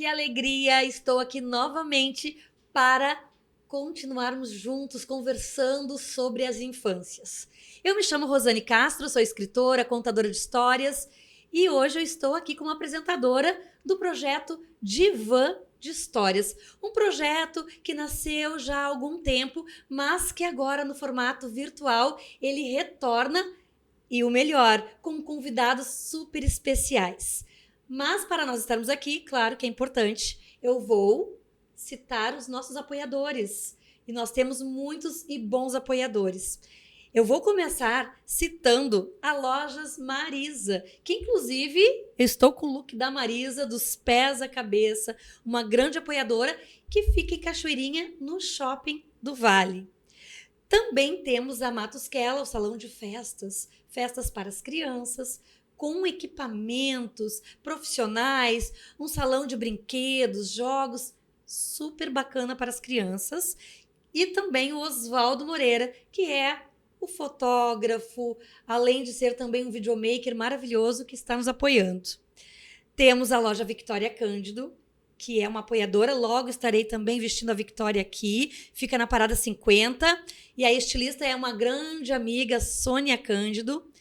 que alegria! Estou aqui novamente para continuarmos juntos conversando sobre as infâncias. Eu me chamo Rosane Castro, sou escritora, contadora de histórias e hoje eu estou aqui como apresentadora do projeto Divã de Histórias. Um projeto que nasceu já há algum tempo, mas que agora no formato virtual ele retorna e o melhor, com convidados super especiais. Mas para nós estarmos aqui, claro que é importante, eu vou citar os nossos apoiadores. E nós temos muitos e bons apoiadores. Eu vou começar citando a Lojas Marisa, que inclusive eu estou com o look da Marisa, dos pés à cabeça, uma grande apoiadora que fica em Cachoeirinha, no Shopping do Vale. Também temos a Matosquela, o salão de festas, festas para as crianças, com equipamentos profissionais, um salão de brinquedos, jogos, super bacana para as crianças. E também o Oswaldo Moreira, que é o fotógrafo, além de ser também um videomaker maravilhoso que está nos apoiando. Temos a loja Victoria Cândido, que é uma apoiadora, logo estarei também vestindo a Victoria aqui, fica na Parada 50, e a estilista é uma grande amiga, Sônia Cândido.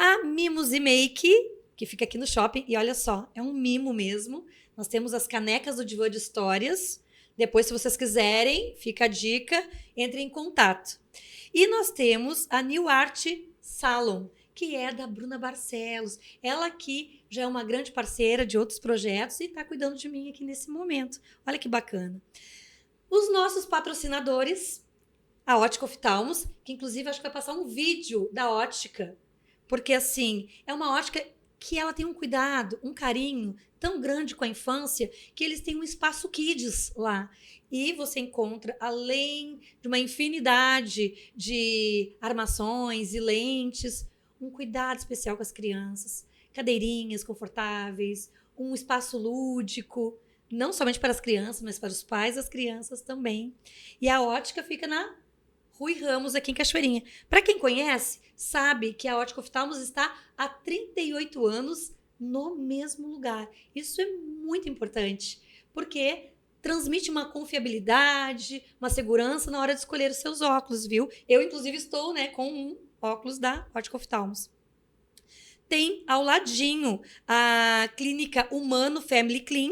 A Mimos e Make, que fica aqui no shopping, e olha só, é um mimo mesmo. Nós temos as canecas do Divã de Histórias. Depois, se vocês quiserem, fica a dica, entre em contato. E nós temos a New Art Salon, que é da Bruna Barcelos. Ela aqui já é uma grande parceira de outros projetos e está cuidando de mim aqui nesse momento. Olha que bacana. Os nossos patrocinadores, a Ótica Oftalmos, que inclusive acho que vai passar um vídeo da ótica, porque, assim, é uma ótica que ela tem um cuidado, um carinho tão grande com a infância que eles têm um espaço kids lá. E você encontra, além de uma infinidade de armações e lentes, um cuidado especial com as crianças, cadeirinhas confortáveis, um espaço lúdico, não somente para as crianças, mas para os pais das crianças também. E a ótica fica na Rui Ramos, aqui em Cachoeirinha. Para quem conhece, sabe que a Ótica Oftalmos está há 38 anos no mesmo lugar. Isso é muito importante, porque transmite uma confiabilidade, uma segurança na hora de escolher os seus óculos, viu? Eu, inclusive, estou, com um óculos da Ótica Oftalmos. Tem ao ladinho a clínica Humano Family Clean,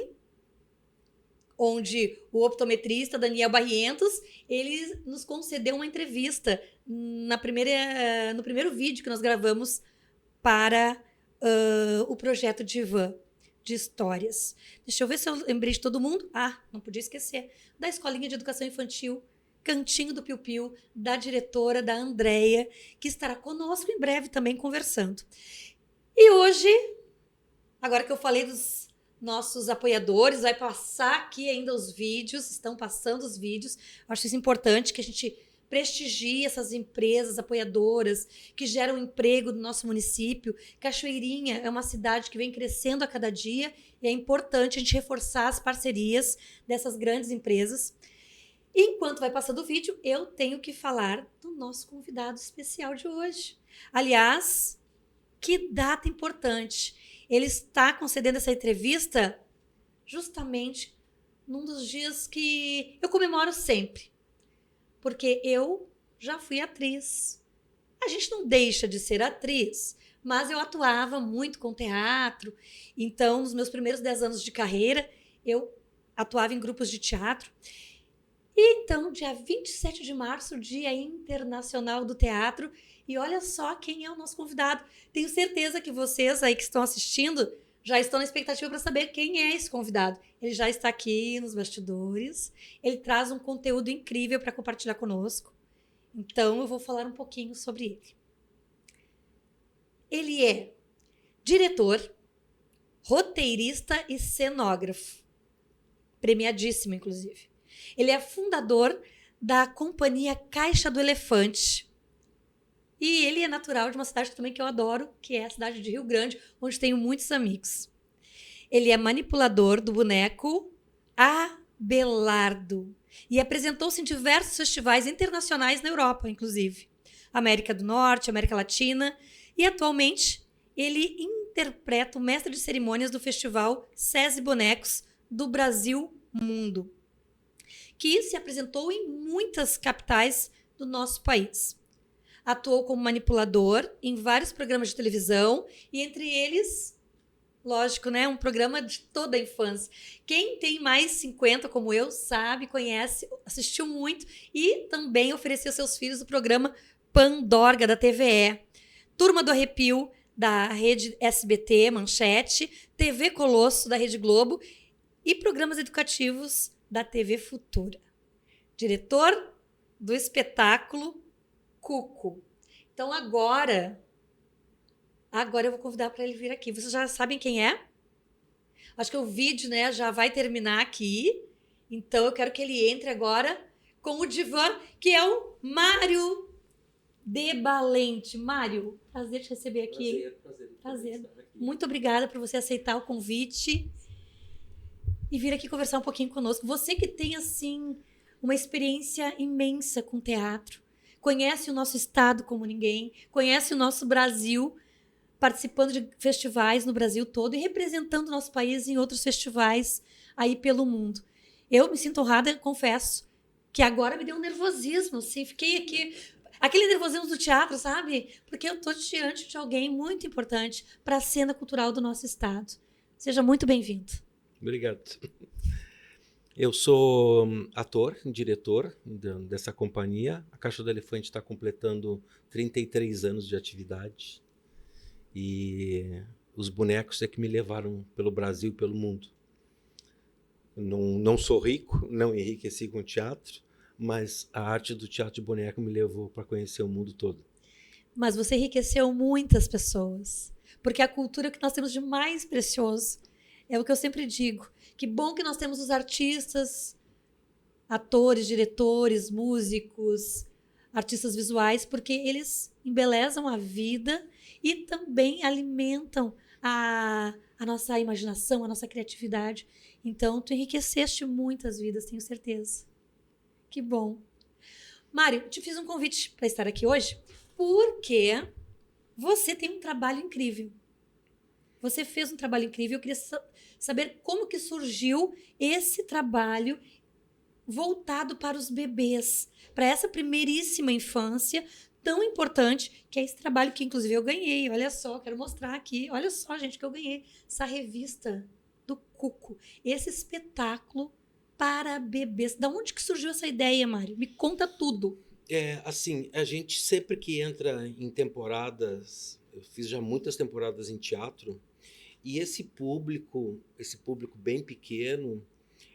onde o optometrista Daniel Barrientos, ele nos concedeu uma entrevista no primeiro vídeo que nós gravamos para o projeto Divã de Histórias. Deixa eu ver se eu lembrei de todo mundo. Não podia esquecer. Da Escolinha de Educação Infantil, Cantinho do Piu Piu, da diretora, da Andréia, que estará conosco em breve também conversando. E hoje, agora que eu falei dos nossos apoiadores, vai passar aqui ainda os vídeos, estão passando os vídeos. Acho isso importante que a gente prestigie essas empresas apoiadoras que geram emprego no nosso município. Cachoeirinha é uma cidade que vem crescendo a cada dia e é importante a gente reforçar as parcerias dessas grandes empresas. E enquanto vai passando o vídeo, eu tenho que falar do nosso convidado especial de hoje. Aliás, que data importante! Ele está concedendo essa entrevista justamente num dos dias que eu comemoro sempre. Porque eu já fui atriz. A gente não deixa de ser atriz, mas eu atuava muito com teatro. Então, nos meus primeiros 10 anos de carreira, eu atuava em grupos de teatro. E então, dia 27 de março, Dia Internacional do Teatro. E olha só quem é o nosso convidado. Tenho certeza que vocês aí que estão assistindo já estão na expectativa para saber quem é esse convidado. Ele já está aqui nos bastidores. Ele traz um conteúdo incrível para compartilhar conosco. Então, eu vou falar um pouquinho sobre ele. Ele é diretor, roteirista e cenógrafo. Premiadíssimo, inclusive. Ele é fundador da companhia Caixa do Elefante. E ele é natural de uma cidade também que eu adoro, que é a cidade de Rio Grande, onde tenho muitos amigos. Ele é manipulador do boneco Abelardo e apresentou-se em diversos festivais internacionais na Europa, inclusive. América do Norte, América Latina. E atualmente ele interpreta o mestre de cerimônias do festival SESI Bonecos do Brasil Mundo, que se apresentou em muitas capitais do nosso país. Atuou como manipulador em vários programas de televisão e entre eles, lógico, né, um programa de toda a infância. Quem tem mais 50, como eu, sabe, conhece, assistiu muito e também ofereceu seus filhos o programa Pandorga da TVE, Turma do Arrepio da Rede SBT, Manchete, TV Colosso da Rede Globo e programas educativos da TV Futura. Diretor do espetáculo Cuco. Então agora eu vou convidar para ele vir aqui. Vocês já sabem quem é? Acho que o vídeo, né, já vai terminar aqui. Então eu quero que ele entre agora com o divã, que é o Mário Debalente. Mário, prazer te receber aqui. Prazer. Muito obrigada por você aceitar o convite e vir aqui conversar um pouquinho conosco. Você que tem, assim, uma experiência imensa com teatro, conhece o nosso estado como ninguém, conhece o nosso Brasil, participando de festivais no Brasil todo e representando o nosso país em outros festivais aí pelo mundo. Eu me sinto honrada, confesso, que agora me deu um nervosismo, assim, fiquei aqui, aquele nervosismo do teatro, sabe? Porque eu estou diante de alguém muito importante para a cena cultural do nosso estado. Seja muito bem-vindo. Obrigado. Eu sou ator, diretor dessa companhia. A Caixa do Elefante está completando 33 anos de atividade. E os bonecos é que me levaram pelo Brasil e pelo mundo. Não sou rico, não enriqueci com teatro, mas a arte do teatro de boneco me levou para conhecer o mundo todo. Mas você enriqueceu muitas pessoas, porque a cultura que nós temos de mais precioso é o que eu sempre digo. Que bom que nós temos os artistas, atores, diretores, músicos, artistas visuais, porque eles embelezam a vida e também alimentam a nossa imaginação, a nossa criatividade. Então, tu enriqueceste muitas vidas, tenho certeza. Que bom. Mário, eu te fiz um convite para estar aqui hoje porque você tem um trabalho incrível. Você fez um trabalho incrível. Eu queria saber como que surgiu esse trabalho voltado para os bebês, para essa primeiríssima infância tão importante, que é esse trabalho que, inclusive, eu ganhei. Olha só, quero mostrar aqui. Olha só, gente, que eu ganhei essa revista do Cuco. Esse espetáculo para bebês. Da onde que surgiu essa ideia, Mário? Me conta tudo. Assim, a gente sempre que entra em temporadas, eu fiz já muitas temporadas em teatro, e esse público bem pequeno,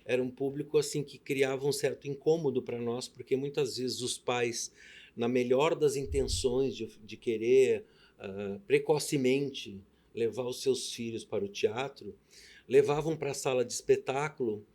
era um público assim que criava um certo incômodo para nós, porque muitas vezes os pais, na melhor das intenções de querer precocemente levar os seus filhos para o teatro, levavam para a sala de espetáculo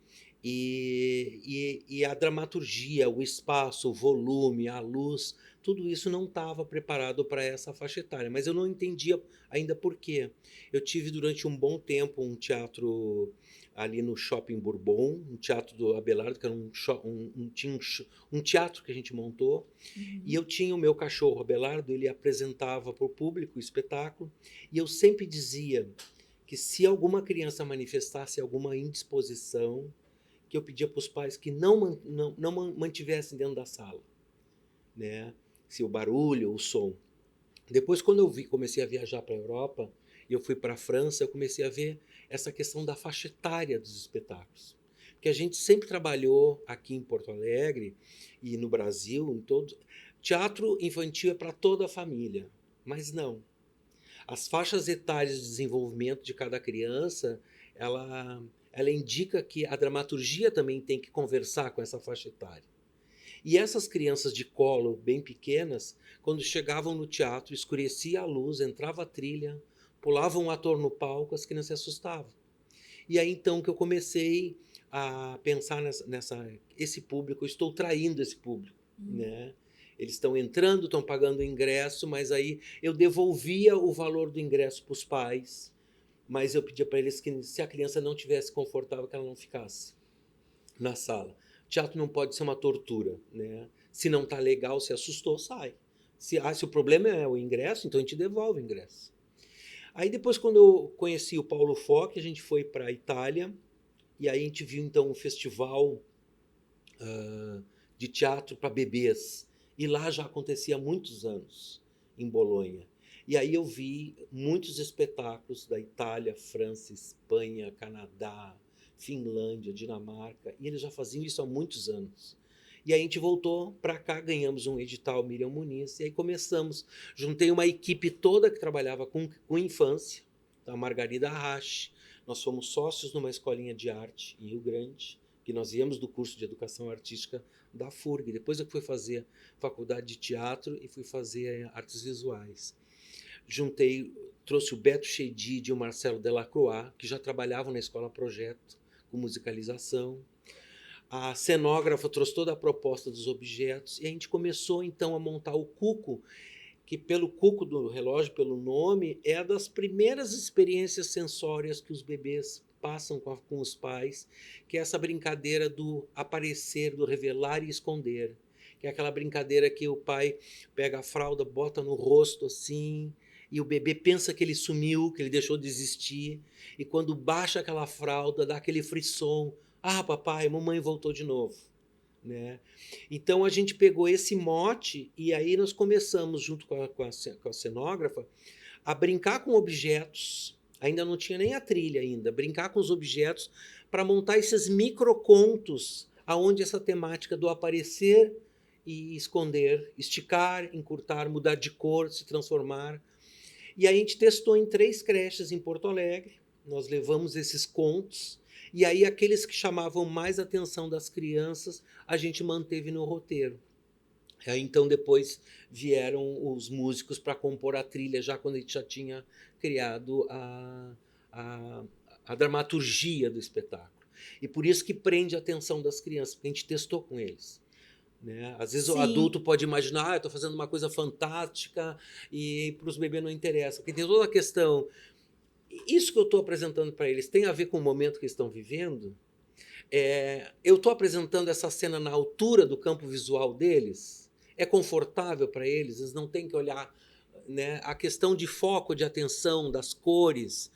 e a dramaturgia, o espaço, o volume, a luz, tudo isso não estava preparado para essa faixa etária. Mas eu não entendia ainda por quê. Eu tive durante um bom tempo um teatro ali no Shopping Bourbon, um teatro do Abelardo, que era um teatro que a gente montou. Uhum. E eu tinha o meu cachorro Abelardo, ele apresentava para o público o espetáculo, e eu sempre dizia que se alguma criança manifestasse alguma indisposição, que eu pedia para os pais que não mantivessem dentro da sala, né? Se o barulho, o som. Depois, quando eu comecei a viajar para a Europa, e eu fui para a França, eu comecei a ver essa questão da faixa etária dos espetáculos. Porque a gente sempre trabalhou aqui em Porto Alegre e no Brasil, em todo teatro infantil é para toda a família, mas não. As faixas etárias de desenvolvimento de cada criança, ela indica que a dramaturgia também tem que conversar com essa faixa etária. E essas crianças de colo, bem pequenas, quando chegavam no teatro, escurecia a luz, entrava a trilha, pulava um ator no palco, as crianças se assustavam. E aí então que eu comecei a pensar esse público, eu estou traindo esse público, né? Eles estão entrando, estão pagando o ingresso, mas aí eu devolvia o valor do ingresso para os pais, mas eu pedia para eles que se a criança não estivesse confortável, que ela não ficasse na sala. O teatro não pode ser uma tortura, né? Se não está legal, se assustou, sai. Se o problema é o ingresso, então a gente devolve o ingresso. Aí depois, quando eu conheci o Paulo Foch, a gente foi para a Itália E aí a gente viu, então, um festival de teatro para bebês. E lá já acontecia há muitos anos, em Bolonha. E aí eu vi muitos espetáculos da Itália, França, Espanha, Canadá, Finlândia, Dinamarca, e eles já faziam isso há muitos anos. E aí a gente voltou para cá, ganhamos um edital Miriam Muniz, e aí começamos. Juntei uma equipe toda que trabalhava com infância, a Margarida Arrache. Nós fomos sócios numa escolinha de arte em Rio Grande, que nós íamos do curso de educação artística da FURG. Depois eu fui fazer faculdade de teatro e fui fazer artes visuais. Trouxe o Beto Chedid e o Marcelo Delacroix, que já trabalhavam na Escola Projeto, com musicalização. A cenógrafa trouxe toda a proposta dos objetos e a gente começou então a montar o cuco, que pelo cuco do relógio, pelo nome, é das primeiras experiências sensórias que os bebês passam com os pais, que é essa brincadeira do aparecer, do revelar e esconder, que é aquela brincadeira que o pai pega a fralda, bota no rosto assim, e o bebê pensa que ele sumiu, que ele deixou de existir, e quando baixa aquela fralda, dá aquele frisson, ah, papai, mamãe voltou de novo. Né? Então a gente pegou esse mote e aí nós começamos, junto com a cenógrafa, a brincar com objetos. Ainda não tinha nem a trilha ainda, brincar com os objetos para montar esses microcontos aonde essa temática do aparecer e esconder, esticar, encurtar, mudar de cor, se transformar. E aí a gente testou em 3 creches em Porto Alegre, nós levamos esses contos, e aí aqueles que chamavam mais a atenção das crianças, a gente manteve no roteiro. Aí, então depois vieram os músicos para compor a trilha, já quando a gente já tinha criado a dramaturgia do espetáculo. E por isso que prende a atenção das crianças, porque a gente testou com eles. Né? Às vezes o Sim. adulto pode imaginar, eu estou fazendo uma coisa fantástica e para os bebês não interessa, porque tem toda a questão. Isso que eu estou apresentando para eles tem a ver com o momento que eles estão vivendo? Eu estou apresentando essa cena na altura do campo visual deles? É confortável para eles? Eles não têm que olhar, né? A questão de foco, de atenção, das cores.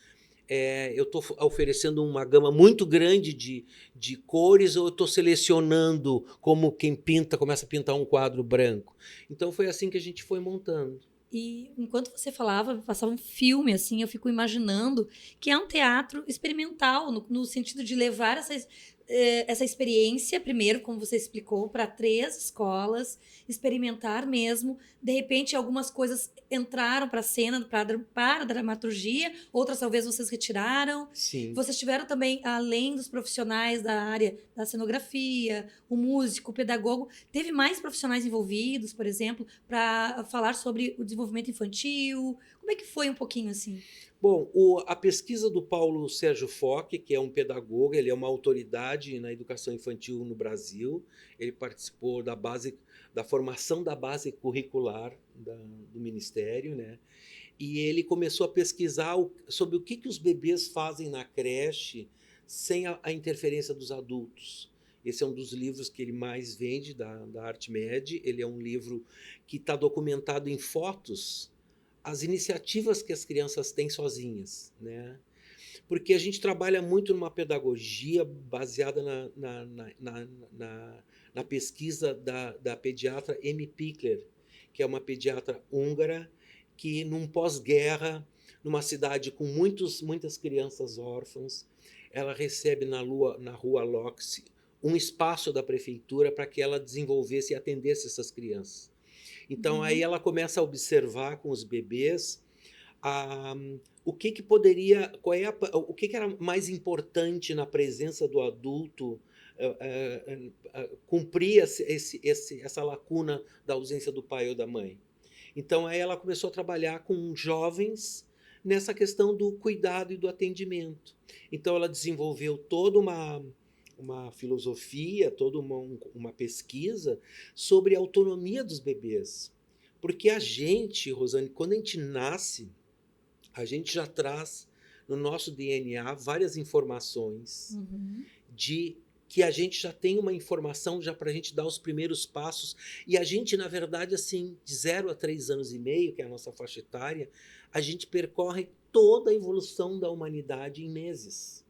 Eu estou oferecendo uma gama muito grande de cores ou eu estou selecionando como quem pinta, começa a pintar um quadro branco? Então foi assim que a gente foi montando. E enquanto você falava, passava um filme, assim, eu fico imaginando que é um teatro experimental, no sentido de levar essa experiência, primeiro, como você explicou, para 3 escolas, experimentar mesmo. De repente, algumas coisas entraram para a cena, para a dramaturgia, outras talvez vocês retiraram. Sim. Vocês tiveram também, além dos profissionais da área da cenografia, o músico, o pedagogo, teve mais profissionais envolvidos, por exemplo, para falar sobre o desenvolvimento infantil? Como é que foi um pouquinho assim? Bom, a pesquisa do Paulo Sérgio Foch, que é um pedagogo, ele é uma autoridade na educação infantil no Brasil, ele participou da formação da base curricular do Ministério, né? E ele começou a pesquisar sobre o que os bebês fazem na creche sem a interferência dos adultos. Esse é um dos livros que ele mais vende da ArtMed. Ele é um livro que está documentado em fotos as iniciativas que as crianças têm sozinhas, né? Porque a gente trabalha muito numa pedagogia baseada na pesquisa da pediatra Amy Pickler, que é uma pediatra húngara que, num pós-guerra, numa cidade com muitas crianças órfãs, ela recebe na Rua Locke um espaço da prefeitura para que ela desenvolvesse e atendesse essas crianças. Então, aí ela começa a observar com os bebês o que poderia, o que era mais importante na presença do adulto cumprir essa lacuna da ausência do pai ou da mãe. Então, aí ela começou a trabalhar com jovens nessa questão do cuidado e do atendimento. Então, ela desenvolveu toda uma filosofia, toda uma pesquisa sobre a autonomia dos bebês. Porque a gente, Rosane, quando a gente nasce, a gente já traz no nosso DNA várias informações de que a gente já tem uma informação já para a gente dar os primeiros passos. E a gente, na verdade, assim, de 0 a 3 anos e meio, que é a nossa faixa etária, a gente percorre toda a evolução da humanidade em meses.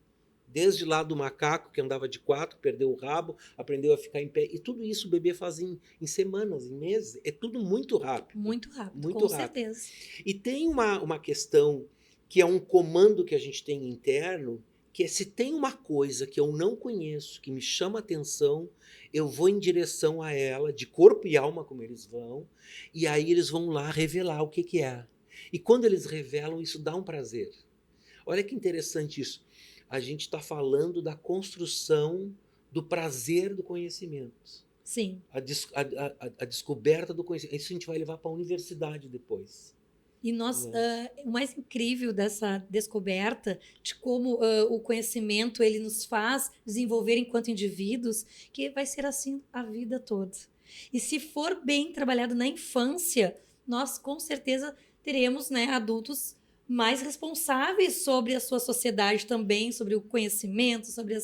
Desde lá do macaco que andava de 4, perdeu o rabo, aprendeu a ficar em pé. E tudo isso o bebê faz em semanas, em meses. É tudo muito rápido. Muito rápido, Muito com rápido. certeza. E tem uma questão que é um comando que a gente tem interno, que é se tem uma coisa que eu não conheço, que me chama atenção, eu vou em direção a ela, de corpo e alma, como eles vão, e aí eles vão lá revelar o que é. E quando eles revelam, isso dá um prazer. Olha que interessante isso. A gente está falando da construção do prazer do conhecimento. Sim. A descoberta do conhecimento. Isso a gente vai levar para a universidade depois. E nós, o mais incrível dessa descoberta de como o conhecimento ele nos faz desenvolver enquanto indivíduos, que vai ser assim a vida toda. E se for bem trabalhado na infância, nós com certeza teremos, né, adultos mais responsáveis sobre a sua sociedade também, sobre o conhecimento, sobre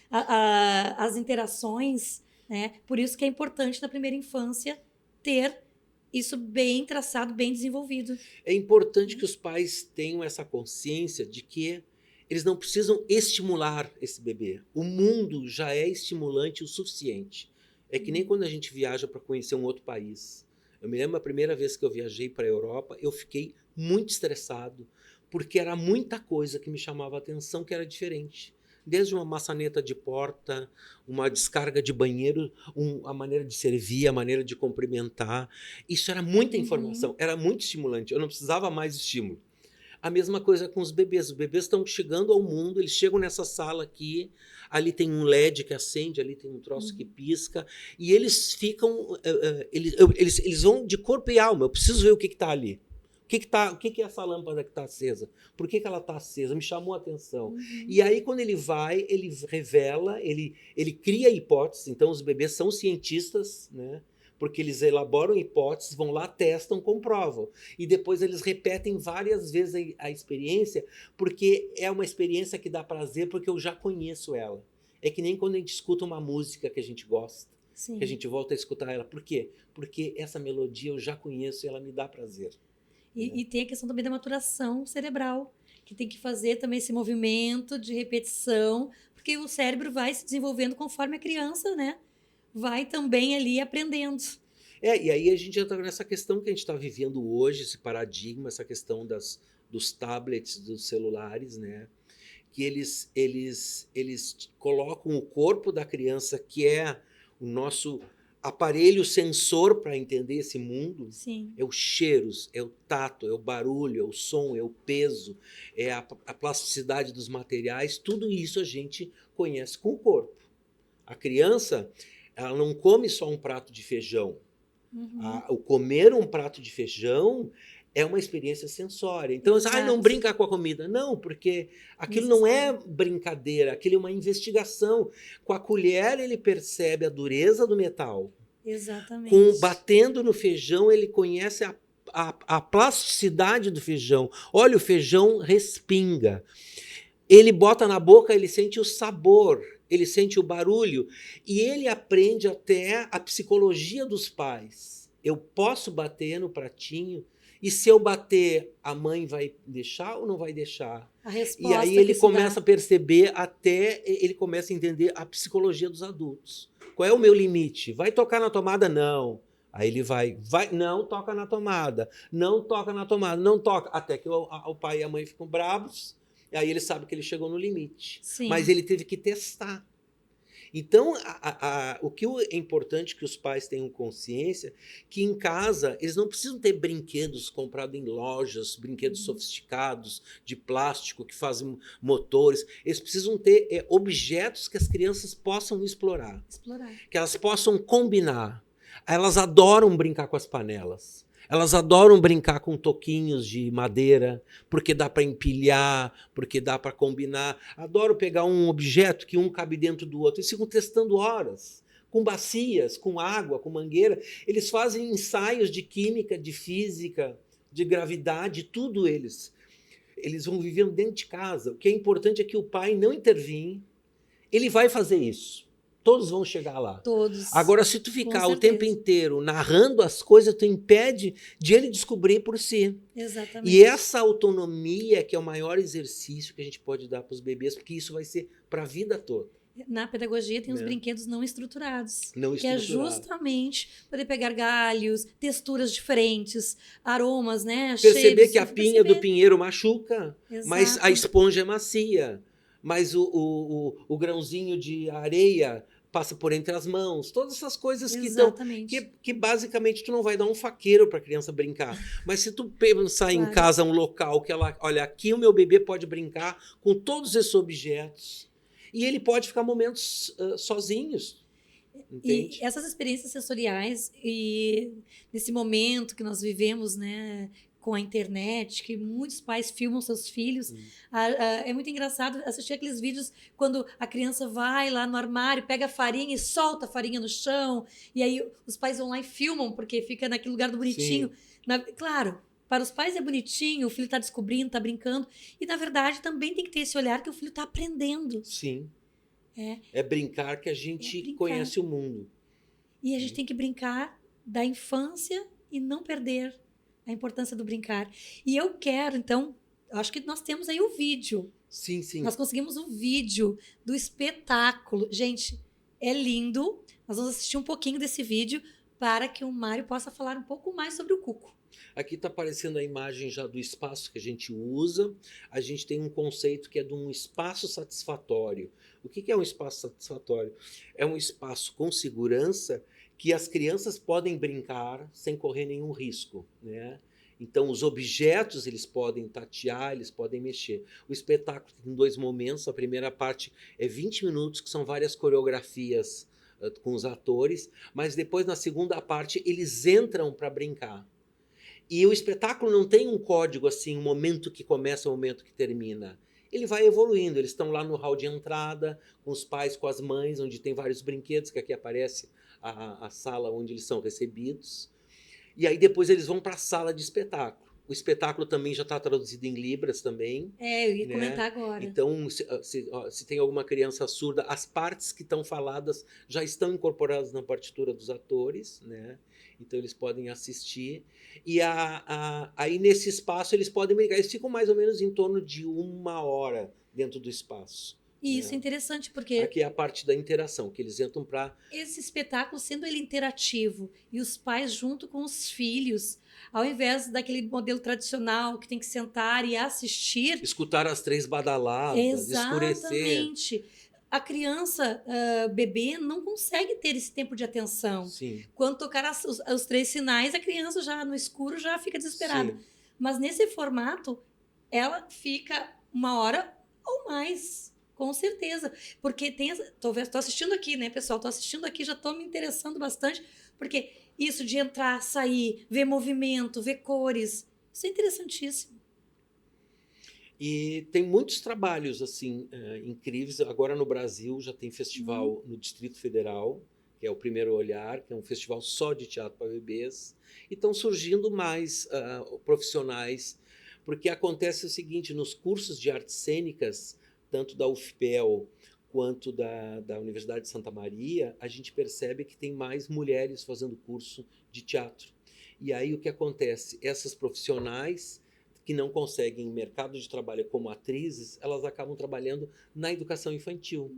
as interações, né? Por isso que é importante na primeira infância ter isso bem traçado, bem desenvolvido. É importante que os pais tenham essa consciência de que eles não precisam estimular esse bebê. O mundo já é estimulante o suficiente. É que nem quando a gente viaja para conhecer um outro país. Eu me lembro a primeira vez que eu viajei para a Europa, eu fiquei muito estressado, porque era muita coisa que me chamava a atenção que era diferente. Desde uma maçaneta de porta, uma descarga de banheiro, a maneira de servir, a maneira de cumprimentar. Isso era muita informação, era muito estimulante. Eu não precisava mais estímulo. A mesma coisa com os bebês. Os bebês estão chegando ao mundo, eles chegam nessa sala aqui, ali tem um LED que acende, ali tem um troço que pisca, e eles ficam... Eles vão de corpo e alma. Eu preciso ver o que está ali. O que é essa lâmpada que está acesa? Por que ela está acesa? Me chamou a atenção. E aí, quando ele vai, ele revela, ele cria hipóteses. Então, os bebês são cientistas, né? Porque eles elaboram hipóteses, vão lá, testam, comprovam. E depois eles repetem várias vezes a experiência, porque é uma experiência que dá prazer, porque eu já conheço ela. É que nem quando a gente escuta uma música que a gente gosta, Sim. que a gente volta a escutar ela. Por quê? Porque essa melodia eu já conheço e ela me dá prazer. E tem a questão também da maturação cerebral, que tem que fazer também esse movimento de repetição, porque o cérebro vai se desenvolvendo conforme a criança, né? Vai também ali aprendendo. E aí a gente entra nessa questão que a gente está vivendo hoje, esse paradigma, essa questão dos tablets, dos celulares, né? Que eles colocam o corpo da criança, que é o nosso aparelho sensor para entender esse mundo. Sim. É os cheiros, é o tato, é o barulho, é o som, é o peso, é a plasticidade dos materiais. Tudo isso a gente conhece com o corpo. A criança, ela não come só um prato de feijão. O comer um prato de feijão é uma experiência sensória. Então, não brinca com a comida. Não, porque aquilo não é brincadeira, aquilo é uma investigação. Com a colher, ele percebe a dureza do metal. Exatamente. Batendo no feijão, ele conhece a plasticidade do feijão. Olha, o feijão respinga. Ele bota na boca, ele sente o sabor, ele sente o barulho. E ele aprende até a psicologia dos pais. Eu posso bater no pratinho, e se eu bater, a mãe vai deixar ou não vai deixar? A resposta. E aí ele começa a perceber, até ele começa a entender a psicologia dos adultos. Qual é o meu limite? Vai tocar na tomada? Não. Aí ele vai, não toca na tomada, não toca na tomada, não toca. Até que o pai e a mãe ficam bravos, e aí ele sabe que ele chegou no limite. Sim. Mas ele teve que testar. Então, o que é importante que os pais tenham consciência, que em casa eles não precisam ter brinquedos comprados em lojas, brinquedos sofisticados, de plástico, que fazem motores. Eles precisam ter objetos que as crianças possam explorar. Que elas possam combinar. Elas adoram brincar com as panelas. Elas adoram brincar com toquinhos de madeira, porque dá para empilhar, porque dá para combinar. Adoram pegar um objeto que um cabe dentro do outro. Eles ficam testando horas, com bacias, com água, com mangueira. Eles fazem ensaios de química, de física, de gravidade, tudo eles. Eles vão vivendo dentro de casa. O que é importante é que o pai não intervém. Ele vai fazer isso. todos vão chegar lá. Todos. Agora, se tu ficar Com o tempo certeza. inteiro narrando as coisas, tu impede de ele descobrir por si. Exatamente. E essa autonomia que é o maior exercício que a gente pode dar para os bebês, porque isso vai ser para a vida toda. Na pedagogia tem os Né? brinquedos não estruturados. Não Que é estruturado. justamente poder pegar galhos, texturas diferentes, aromas, né? Perceber cheiros, que a pinha do pinheiro machuca, mas Exato. a esponja é macia. Mas o grãozinho de areia passa por entre as mãos. Todas essas coisas que estão... Exatamente. Que basicamente tu não vai dar um faqueiro para a criança brincar. Mas se tu pensar em Claro. casa um local que ela... Olha, aqui o meu bebê pode brincar com todos esses objetos. E ele pode ficar momentos sozinhos. Entende? E essas experiências sensoriais e nesse momento que nós vivemos, né, com a internet, que muitos pais filmam seus filhos, é muito engraçado assistir aqueles vídeos quando a criança vai lá no armário, pega a farinha e solta a farinha no chão, e aí os pais vão lá e filmam, porque fica naquele lugar do bonitinho. Claro, para os pais é bonitinho, o filho está descobrindo, está brincando, e na verdade também tem que ter esse olhar que o filho está aprendendo. Sim. É. É brincar que a gente conhece o mundo. E a gente tem que brincar da infância e não perder a importância do brincar. E eu quero, então, acho que nós temos aí o vídeo. Sim, sim. Nós conseguimos o vídeo do espetáculo. Gente, é lindo. Nós vamos assistir um pouquinho desse vídeo para que o Mário possa falar um pouco mais sobre o Cuco. Aqui está aparecendo a imagem já do espaço que a gente usa. A gente tem um conceito que é de um espaço satisfatório. O que é um espaço satisfatório? É um espaço com segurança que as crianças podem brincar sem correr nenhum risco, né? Então, os objetos, eles podem tatear, eles podem mexer. O espetáculo tem 2 momentos. A primeira parte é 20 minutos, que são várias coreografias com os atores. Mas depois, na segunda parte, eles entram para brincar. E o espetáculo não tem um código assim, um momento que começa, um momento que termina. Ele vai evoluindo, eles estão lá no hall de entrada, com os pais, com as mães, onde tem vários brinquedos, que aqui aparece a sala onde eles são recebidos. E aí depois eles vão para a sala de espetáculo. O espetáculo também já está traduzido em Libras também. Eu ia comentar agora. Então, se tem alguma criança surda, as partes que estão faladas já estão incorporadas na partitura dos atores, né? Então eles podem assistir. E aí nesse espaço eles podem brincar. Eles ficam mais ou menos em torno de 1 hora dentro do espaço. E isso é interessante porque... Aqui é a parte da interação, que eles entram para... Esse espetáculo, sendo ele interativo, e os pais junto com os filhos, ao invés daquele modelo tradicional que tem que sentar e assistir... Escutar as 3 badaladas, escurecer. Exatamente. A criança, bebê, não consegue ter esse tempo de atenção. Sim. Quando tocar os 3 sinais, a criança já no escuro já fica desesperada. Sim. Mas nesse formato, ela fica 1 hora ou mais, com certeza. Porque tem... Tô assistindo aqui, né, pessoal? Tô assistindo aqui, já tô me interessando bastante, porque isso de entrar, sair, ver movimento, ver cores, isso é interessantíssimo. E tem muitos trabalhos assim incríveis. Agora no Brasil já tem festival no Distrito Federal, que é o Primeiro Olhar, que é um festival só de teatro para bebês. E estão surgindo mais profissionais, porque acontece o seguinte, nos cursos de artes cênicas, tanto da UFPEL quanto da Universidade de Santa Maria, a gente percebe que tem mais mulheres fazendo curso de teatro. E aí o que acontece? Essas profissionais que não conseguem mercado de trabalho como atrizes, elas acabam trabalhando na educação infantil.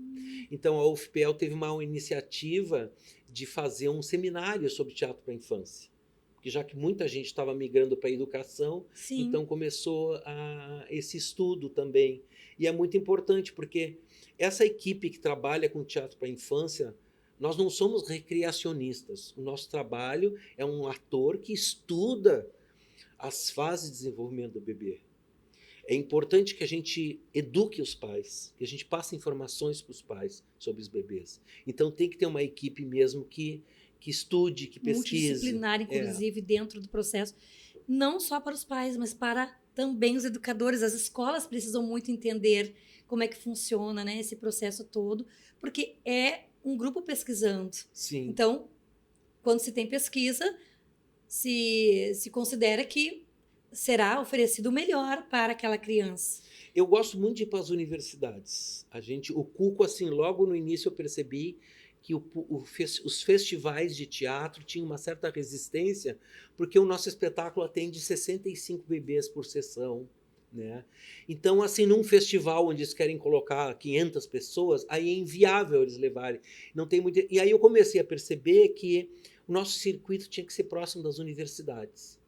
Então a UFPEL teve uma iniciativa de fazer um seminário sobre teatro para a infância. Porque já que muita gente estava migrando para a educação, Sim. Então começou esse estudo também. E é muito importante, porque essa equipe que trabalha com teatro para a infância, nós não somos recreacionistas. O nosso trabalho é um ator que estuda as fases de desenvolvimento do bebê. É importante que a gente eduque os pais, que a gente passe informações para os pais sobre os bebês. Então tem que ter uma equipe mesmo que estude, que pesquise. Multidisciplinar, inclusive, dentro do processo. Não só para os pais, mas para também os educadores. As escolas precisam muito entender como é que funciona, né, esse processo todo, porque é um grupo pesquisando. Sim. Então, quando se tem pesquisa, se considera que será oferecido o melhor para aquela criança. Eu gosto muito de ir para as universidades. O Cuco, assim, logo no início eu percebi que os festivais de teatro tinham uma certa resistência, porque o nosso espetáculo atende 65 bebês por sessão, né? Então, assim, num festival onde eles querem colocar 500 pessoas, aí é inviável eles levarem. Não tem muito... E aí eu comecei a perceber que o nosso circuito tinha que ser próximo das universidades.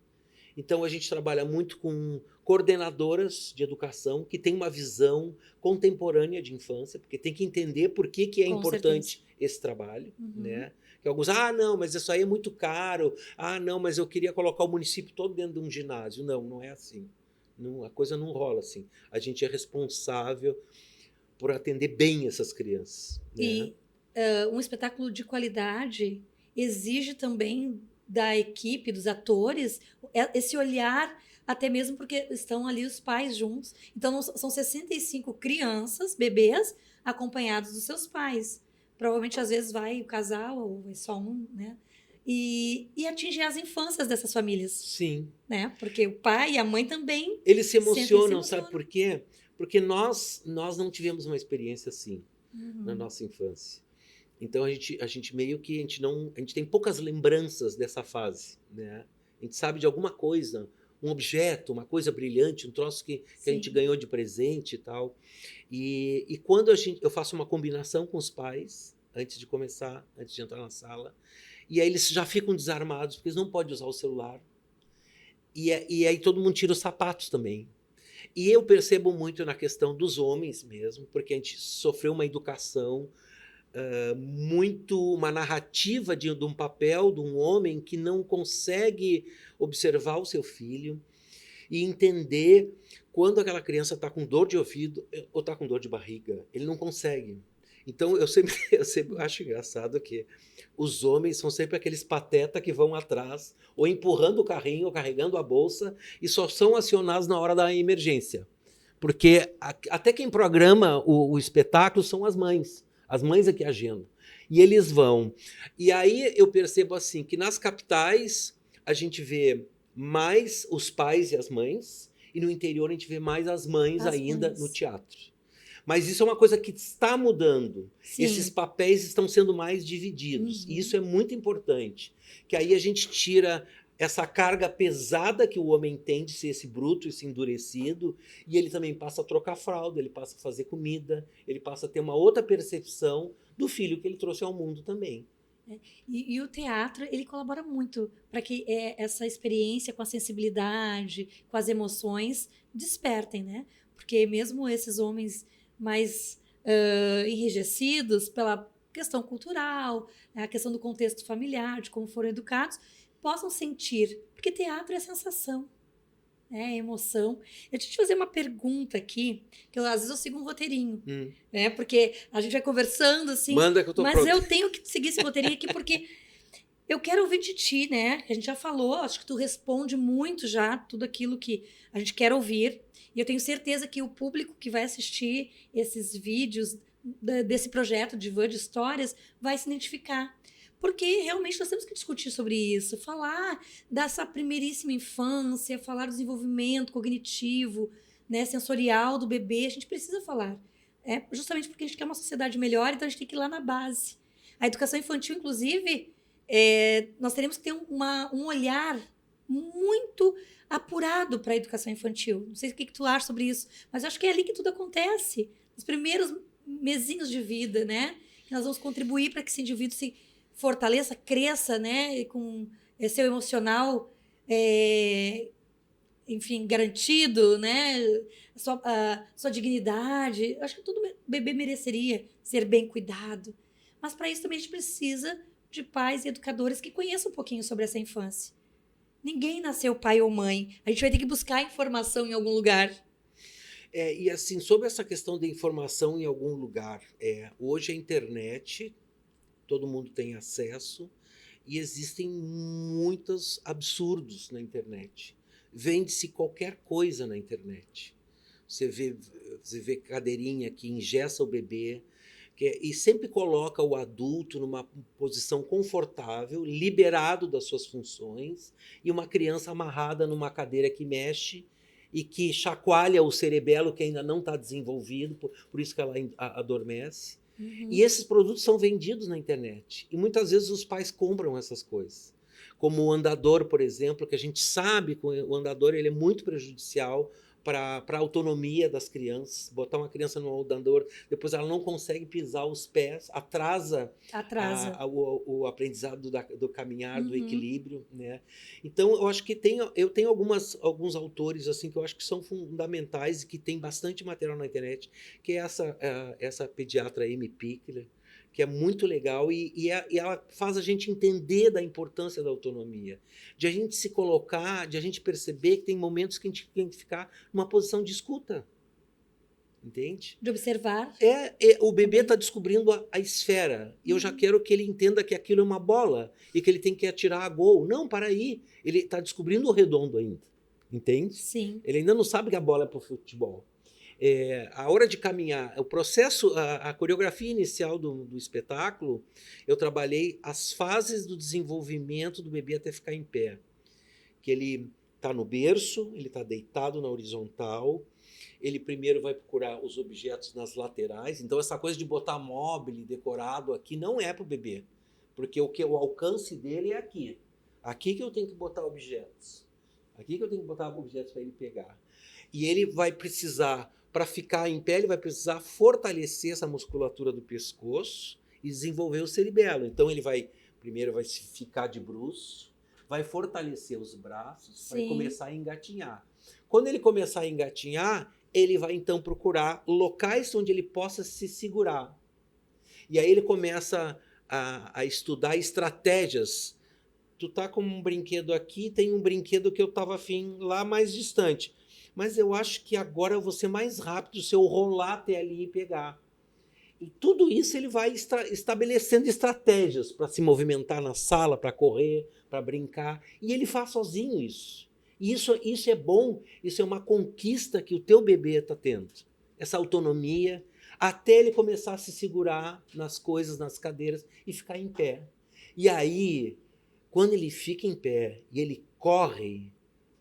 Então, a gente trabalha muito com coordenadoras de educação que têm uma visão contemporânea de infância, porque tem que entender por que é Com importante esse trabalho, né? Que alguns, não, mas isso aí é muito caro. Não, mas eu queria colocar o município todo dentro de um ginásio. Não, não é assim. Não, a coisa não rola assim. A gente é responsável por atender bem essas crianças, né? E um espetáculo de qualidade exige também da equipe, dos atores, esse olhar, até mesmo porque estão ali os pais juntos. Então, são 65 crianças, bebês, acompanhados dos seus pais. Provavelmente, às vezes, vai o casal, ou vai só um, né? E atingir as infâncias dessas famílias. Sim. Né? Porque o pai e a mãe também... Eles se emocionam, sabe por quê? Porque nós não tivemos uma experiência assim na nossa infância. Então a gente meio que a gente tem poucas lembranças dessa fase, né? A gente sabe de alguma coisa, um objeto, uma coisa brilhante, um troço que a gente ganhou de presente e tal. E quando eu faço uma combinação com os pais antes de começar, antes de entrar na sala, e aí eles já ficam desarmados porque eles não podem usar o celular. E aí todo mundo tira os sapatos também. E eu percebo muito na questão dos homens mesmo, porque a gente sofreu uma educação uma narrativa de um papel de um homem que não consegue observar o seu filho e entender quando aquela criança está com dor de ouvido ou está com dor de barriga. Ele não consegue. Então eu sempre acho engraçado que os homens são sempre aqueles patetas que vão atrás ou empurrando o carrinho ou carregando a bolsa e só são acionados na hora da emergência. Porque até quem programa o espetáculo são as mães. As mães é que agendam. E eles vão. E aí eu percebo assim que nas capitais a gente vê mais os pais e as mães, e no interior a gente vê mais as mães ainda no teatro. Mas isso é uma coisa que está mudando. Sim. Esses papéis estão sendo mais divididos. E isso é muito importante. Que aí a gente tira essa carga pesada que o homem tem de ser esse bruto, esse endurecido, e ele também passa a trocar fralda, ele passa a fazer comida, ele passa a ter uma outra percepção do filho que ele trouxe ao mundo também. E o teatro, ele colabora muito para que essa experiência com a sensibilidade, com as emoções, despertem, né? Porque mesmo esses homens mais enrijecidos pela questão cultural, a questão do contexto familiar, de como foram educados, possam sentir, porque teatro é sensação, é emoção. Eu te fazer uma pergunta aqui, que às vezes eu sigo um roteirinho, né? Porque a gente vai conversando assim, manda que eu tô mas pronto. Eu tenho que seguir esse roteirinho aqui porque eu quero ouvir de ti, né? A gente já falou, acho que tu responde muito já tudo aquilo que a gente quer ouvir, e eu tenho certeza que o público que vai assistir esses vídeos desse projeto de Van de Histórias vai se identificar. Porque realmente nós temos que discutir sobre isso, falar dessa primeiríssima infância, falar do desenvolvimento cognitivo, né, sensorial do bebê, a gente precisa falar. Justamente porque a gente quer uma sociedade melhor, então a gente tem que ir lá na base. A educação infantil, inclusive, nós teremos que ter um olhar muito apurado para a educação infantil. Não sei o que tu acha sobre isso, mas acho que é ali que tudo acontece. Nos primeiros mesinhos de vida, né? Nós vamos contribuir para que esse indivíduo se fortaleça, cresça, né, com seu emocional, enfim, garantido, né, sua dignidade. Eu acho que todo bebê mereceria ser bem cuidado. Mas para isso também a gente precisa de pais e educadores que conheçam um pouquinho sobre essa infância. Ninguém nasceu pai ou mãe. A gente vai ter que buscar informação em algum lugar. E assim, sobre essa questão da informação em algum lugar, hoje a internet... todo mundo tem acesso e existem muitos absurdos na internet. Vende-se qualquer coisa na internet. Você vê cadeirinha que engessa o bebê e sempre coloca o adulto numa posição confortável, liberado das suas funções, e uma criança amarrada numa cadeira que mexe e que chacoalha o cerebelo que ainda não está desenvolvido, por isso que ela adormece. E esses produtos são vendidos na internet. E muitas vezes os pais compram essas coisas. Como o andador, por exemplo, que a gente sabe que o andador ele é muito prejudicial para a autonomia das crianças. Botar uma criança no andador, depois ela não consegue pisar os pés, atrasa Atrasa. o aprendizado do caminhar, do Uhum. equilíbrio, né? Então, eu acho que eu tenho alguns autores assim que eu acho que são fundamentais e que tem bastante material na internet, que é essa pediatra Amy Pickler, que é muito legal e ela faz a gente entender da importância da autonomia, de a gente se colocar, de a gente perceber que tem momentos que a gente tem que ficar numa posição de escuta, entende? De observar. O bebê está descobrindo a esfera e eu já quero que ele entenda que aquilo é uma bola e que ele tem que atirar a gol. Não, para aí. Ele está descobrindo o redondo ainda, entende? Sim. Ele ainda não sabe que a bola é para o futebol. A hora de caminhar, o processo, a coreografia inicial do espetáculo, eu trabalhei as fases do desenvolvimento do bebê até ficar em pé. Que ele está no berço, ele está deitado na horizontal, ele primeiro vai procurar os objetos nas laterais. Então, essa coisa de botar móvel decorado aqui não é para o bebê, porque o alcance dele é aqui. Aqui que eu tenho que botar objetos. Aqui que eu tenho que botar objetos para ele pegar. E ele vai precisar, para ficar em pé, ele vai precisar fortalecer essa musculatura do pescoço e desenvolver o cerebelo. Então, primeiro vai ficar de bruços, vai fortalecer os braços, Sim. vai começar a engatinhar. Quando ele começar a engatinhar, ele vai então procurar locais onde ele possa se segurar. E aí ele começa a estudar estratégias. Tu tá com um brinquedo aqui, tem um brinquedo que eu estava afim lá mais distante. Mas eu acho que agora eu vou ser mais rápido se eu rolar até ali e pegar. E tudo isso ele vai estabelecendo estratégias para se movimentar na sala, para correr, para brincar. E ele faz sozinho isso. E isso é bom, isso é uma conquista que o teu bebê está tendo. Essa autonomia, até ele começar a se segurar nas coisas, nas cadeiras e ficar em pé. E aí, quando ele fica em pé e ele corre,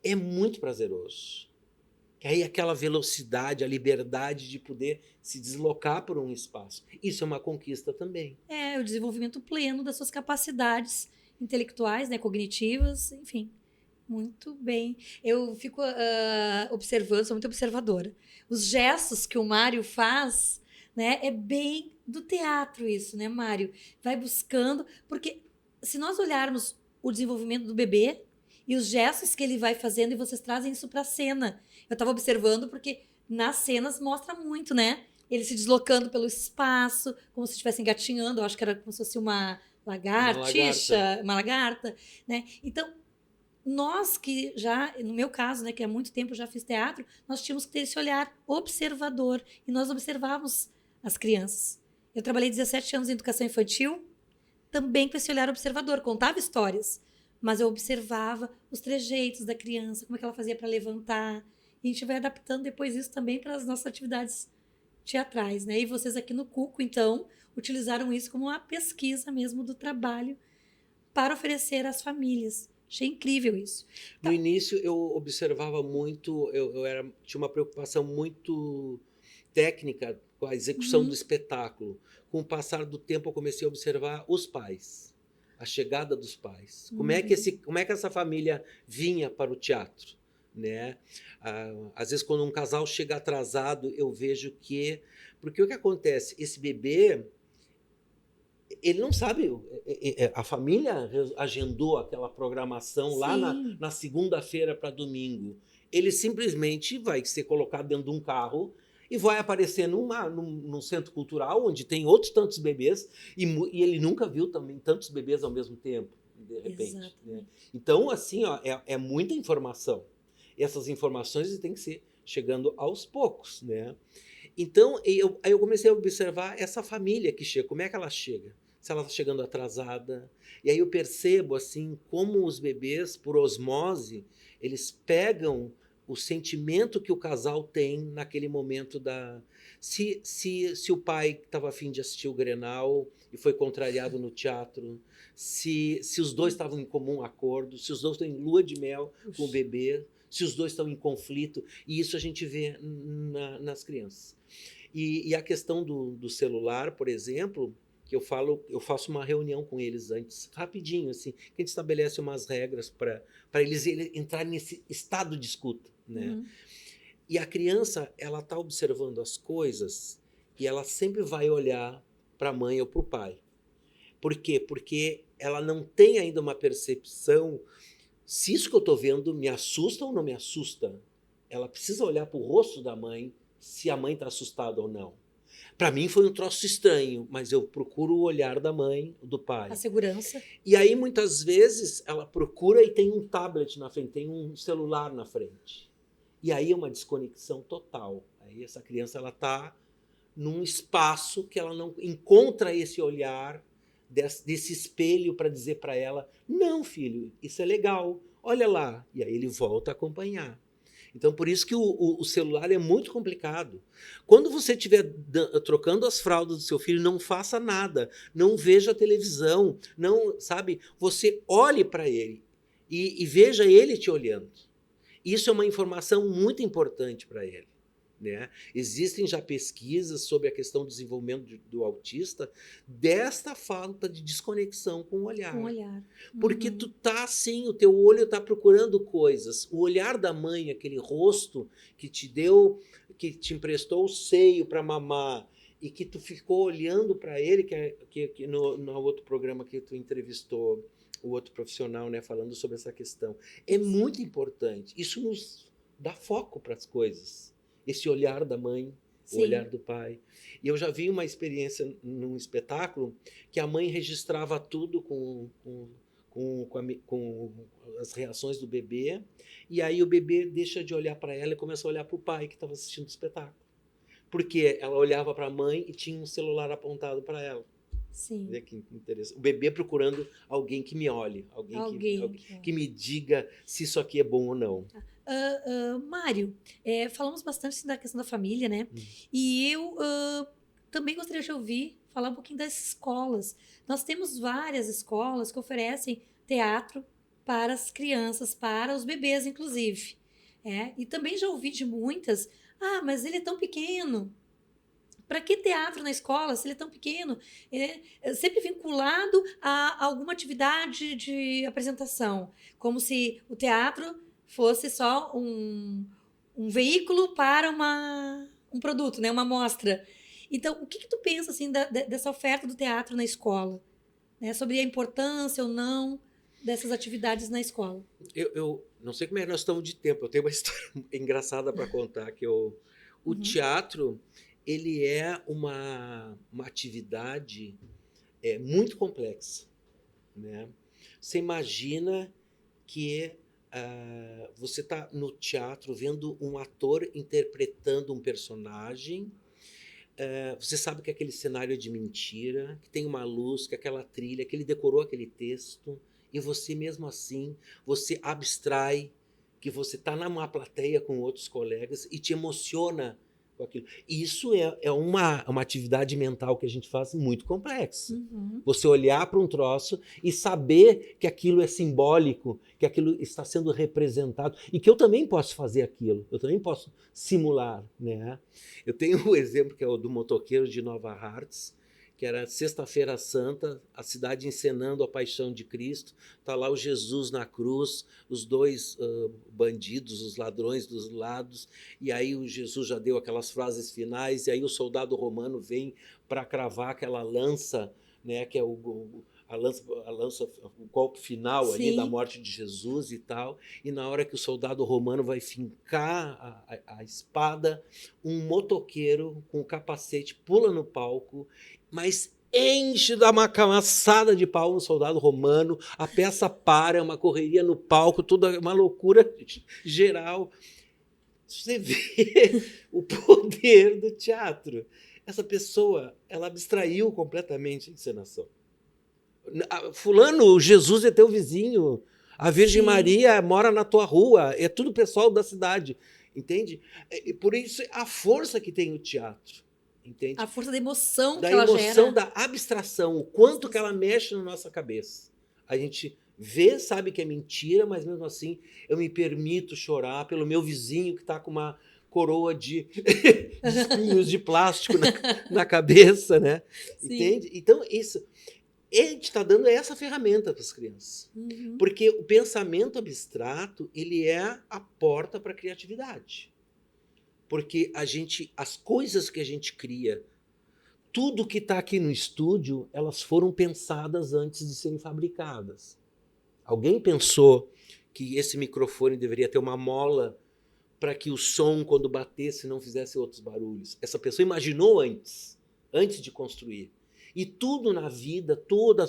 é muito prazeroso. Que aí aquela velocidade, a liberdade de poder se deslocar por um espaço. Isso é uma conquista também. É o desenvolvimento pleno das suas capacidades intelectuais, né, cognitivas, enfim. Muito bem. Eu fico observando, sou muito observadora. Os gestos que o Mário faz, né, é bem do teatro isso, né, Mário? Vai buscando, porque se nós olharmos o desenvolvimento do bebê e os gestos que ele vai fazendo e vocês trazem isso para a cena. Eu estava observando porque nas cenas mostra muito, né? Ele se deslocando pelo espaço, como se estivesse engatinhando, eu acho que era como se fosse uma lagartixa, uma lagarta, né? Então, nós que já, no meu caso, né, que há muito tempo eu já fiz teatro, nós tínhamos que ter esse olhar observador e nós observávamos as crianças. Eu trabalhei 17 anos em educação infantil, também com esse olhar observador, contava histórias, mas eu observava os trejeitos da criança, como é que ela fazia para levantar, e a gente vai adaptando depois isso também para as nossas atividades teatrais, né? E vocês aqui no Cuco, então, utilizaram isso como uma pesquisa mesmo do trabalho para oferecer às famílias. Achei incrível isso. No início eu observava muito, tinha uma preocupação muito técnica com a execução do espetáculo. Com o passar do tempo eu comecei a observar os pais, a chegada dos pais. Como é que essa família vinha para o teatro, né? Às vezes quando um casal chega atrasado, eu vejo que... Porque o que acontece? Esse bebê, ele não sabe, a família agendou aquela programação lá na segunda-feira para domingo. Ele simplesmente vai ser colocado dentro de um carro e vai aparecer num centro cultural onde tem outros tantos bebês e ele nunca viu também tantos bebês ao mesmo tempo, de repente. Né? Então, assim, ó, é muita informação. E essas informações têm que ser chegando aos poucos, né? Então, aí eu comecei a observar essa família que chega, como é que ela chega? Se ela está chegando atrasada. E aí eu percebo, assim, como os bebês, por osmose, eles pegam o sentimento que o casal tem naquele momento da... Se o pai estava a fim de assistir o Grenal e foi contrariado no teatro, se os dois estavam em comum acordo, se os dois estão em lua de mel com o bebê, se os dois estão em conflito, e isso a gente vê nas crianças. E a questão do celular, por exemplo, que eu faço uma reunião com eles antes, rapidinho, assim, que a gente estabelece umas regras para eles entrarem nesse estado de escuta, né? Uhum. E a criança, ela está observando as coisas e ela sempre vai olhar para a mãe ou para o pai. Por quê? Porque ela não tem ainda uma percepção se isso que eu estou vendo me assusta ou não me assusta. Ela precisa olhar para o rosto da mãe se a mãe está assustada ou não. Para mim foi um troço estranho, mas eu procuro o olhar da mãe, do pai. A segurança. E aí, muitas vezes, ela procura e tem um tablet na frente, tem um celular na frente. E aí é uma desconexão total. Aí essa criança está num espaço que ela não encontra esse olhar desse espelho para dizer para ela, não, filho, isso é legal, olha lá. E aí ele volta a acompanhar. Então, por isso que o celular é muito complicado. Quando você estiver trocando as fraldas do seu filho, não faça nada, não veja televisão, não, sabe? Você olhe para ele e veja ele te olhando. Isso é uma informação muito importante para ele. Né? Existem já pesquisas sobre a questão do desenvolvimento do autista desta falta de desconexão com o olhar. Com o olhar. Porque tu tá assim, o teu olho tá procurando coisas. O olhar da mãe, aquele rosto que te deu, que te emprestou o seio para mamar e que tu ficou olhando para ele, que no outro programa que tu entrevistou o outro profissional, né, falando sobre essa questão. É muito importante. Isso nos dá foco para as coisas. Esse olhar da mãe, Sim. o olhar do pai. E eu já vi uma experiência num espetáculo que a mãe registrava tudo com as reações do bebê, e aí o bebê deixa de olhar para ela e começa a olhar para o pai que estava assistindo o espetáculo. Porque ela olhava para a mãe e tinha um celular apontado para ela. Sim. Vê que interessante. O bebê procurando alguém que me olhe, alguém que me diga se isso aqui é bom ou não. Mário, falamos bastante da questão da família, né? E eu também gostaria de ouvir falar um pouquinho das escolas. Nós temos várias escolas que oferecem teatro para as crianças, para os bebês, inclusive. E também já ouvi de muitas, mas ele é tão pequeno. Para que teatro na escola, se ele é tão pequeno? É sempre vinculado a alguma atividade de apresentação, como se o teatro fosse só um veículo para um produto, né? Uma mostra. Então, o que tu pensa assim, dessa oferta do teatro na escola? Né? Sobre a importância ou não dessas atividades na escola? Eu não sei como é que nós estamos de tempo. Eu tenho uma história engraçada para contar, que o teatro, ele é uma atividade muito complexa. Né? Você imagina que você está no teatro vendo um ator interpretando um personagem. Você sabe que aquele cenário é de mentira, que tem uma luz, que aquela trilha, que ele decorou aquele texto, e você mesmo assim, você abstrai que você está numa plateia com outros colegas e te emociona com aquilo. E isso é uma atividade mental que a gente faz muito complexa. Você olhar para um troço e saber que aquilo é simbólico, que aquilo está sendo representado e que eu também posso fazer aquilo, eu também posso simular. Né? Eu tenho um exemplo que é o do motoqueiro de Nova Hartz, que era Sexta-feira Santa, a cidade encenando a paixão de Cristo, está lá o Jesus na cruz, os dois bandidos, os ladrões dos lados, e aí o Jesus já deu aquelas frases finais, e aí o soldado romano vem para cravar aquela lança, né, que é a lança, o golpe final ali da morte de Jesus e tal, e na hora que o soldado romano vai fincar a espada, um motoqueiro com o capacete pula no palco, mas enche da uma camaçada de pau no soldado romano, a peça para, é uma correria no palco, tudo uma loucura geral. Você vê o poder do teatro. Essa pessoa, ela abstraiu completamente a encenação. Fulano, Jesus é teu vizinho, a Virgem Maria mora na tua rua, é tudo pessoal da cidade, entende? E por isso a força que tem o teatro. Entende? A força da emoção que ela gera. Da emoção, da abstração, o quanto que ela mexe na nossa cabeça. A gente vê, sabe que é mentira, mas mesmo assim eu me permito chorar pelo meu vizinho que está com coroa de espinhos de plástico na cabeça, né? Sim. Entende? Então, isso... A gente está dando essa ferramenta para as crianças. Uhum. Porque o pensamento abstrato, ele é a porta para a criatividade. Porque as coisas que a gente cria, tudo que está aqui no estúdio, elas foram pensadas antes de serem fabricadas. Alguém pensou que esse microfone deveria ter uma mola para que o som, quando batesse, não fizesse outros barulhos. Essa pessoa imaginou antes de construir. E tudo na vida, toda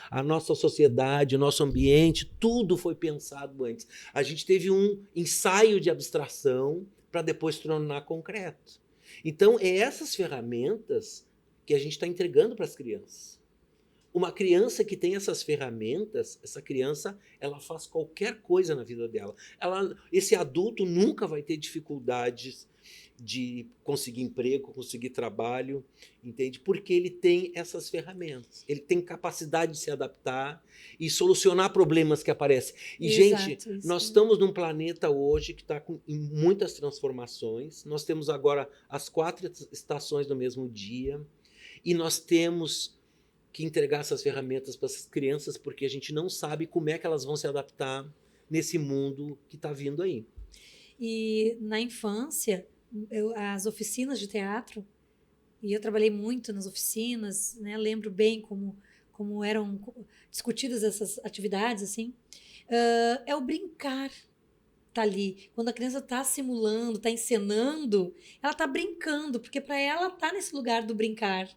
a nossa sociedade, o nosso ambiente, tudo foi pensado antes. A gente teve um ensaio de abstração para depois tornar concreto. Então, é essas ferramentas que a gente está entregando para as crianças. Uma criança que tem essas ferramentas, essa criança, ela faz qualquer coisa na vida dela. Esse adulto nunca vai ter dificuldades de conseguir emprego, conseguir trabalho, entende? Porque ele tem essas ferramentas. Ele tem capacidade de se adaptar e solucionar problemas que aparecem. E, Exato, gente, isso. nós estamos num planeta hoje que está em muitas transformações. Nós temos agora as 4 estações no mesmo dia e nós temos que entregar essas ferramentas para as crianças porque a gente não sabe como é que elas vão se adaptar nesse mundo que está vindo aí. E na infância, as oficinas de teatro, e eu trabalhei muito nas oficinas, né? Lembro bem como eram discutidas essas atividades, assim. É o brincar tá ali. Quando a criança está simulando, está encenando, ela está brincando, porque para ela tá nesse lugar do brincar.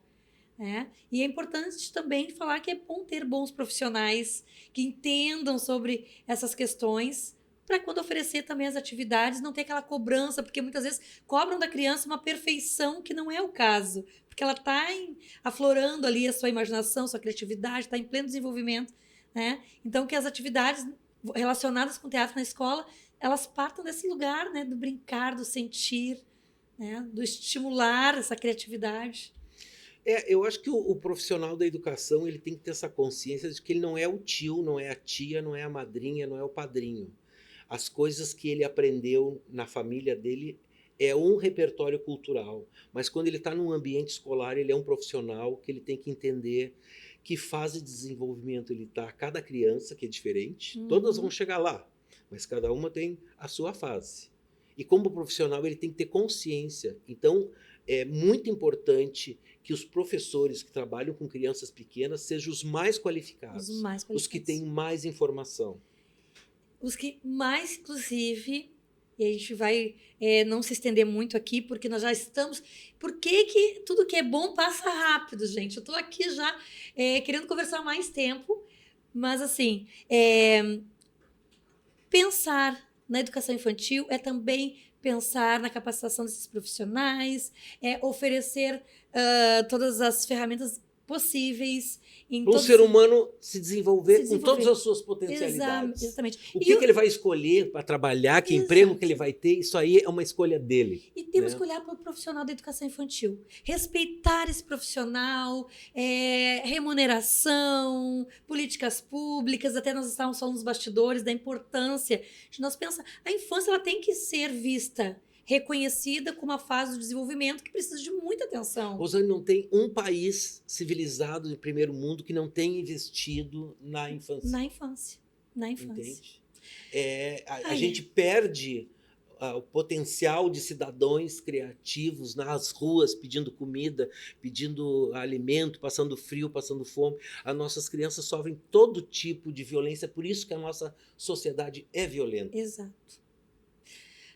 Né? E é importante também falar que é bom ter bons profissionais que entendam sobre essas questões para quando oferecer também as atividades não ter aquela cobrança, porque muitas vezes cobram da criança uma perfeição que não é o caso, porque ela está aflorando ali a sua imaginação, sua criatividade, está em pleno desenvolvimento, né? Então que as atividades relacionadas com teatro na escola, elas partam desse lugar, né? Do brincar, do sentir, né? Do estimular essa criatividade. Eu acho que o profissional da educação ele tem que ter essa consciência de que ele não é o tio, não é a tia, não é a madrinha, não é o padrinho. As coisas que ele aprendeu na família dele é um repertório cultural, mas quando ele está num ambiente escolar, ele é um profissional que ele tem que entender que fase de desenvolvimento ele está. Cada criança, que é diferente, todas vão chegar lá, mas cada uma tem a sua fase. E como profissional, ele tem que ter consciência. Então, é muito importante que os professores que trabalham com crianças pequenas sejam os mais qualificados, os que têm mais informação. Os que mais, inclusive, e a gente vai não se estender muito aqui, porque nós já estamos... Por que tudo que é bom passa rápido, gente? Eu estou aqui já querendo conversar mais tempo, mas assim, pensar na educação infantil é também pensar na capacitação desses profissionais, oferecer todas as ferramentas possíveis. Para o ser humano se desenvolver com todas as suas potencialidades. Exatamente. O que ele vai escolher para trabalhar, que emprego que ele vai ter, isso aí é uma escolha dele. E temos que olhar para o profissional da educação infantil. Respeitar esse profissional, remuneração, políticas públicas, até nós estávamos falando nos bastidores da importância de nós pensar. A infância ela tem que ser vista, reconhecida como uma fase do desenvolvimento que precisa de muita atenção. Rosane, não tem um país civilizado de primeiro mundo que não tenha investido na infância. Na infância. Entende? A gente perde o potencial de cidadãos criativos nas ruas pedindo comida, pedindo alimento, passando frio, passando fome. As nossas crianças sofrem todo tipo de violência, por isso que a nossa sociedade é violenta. Exato.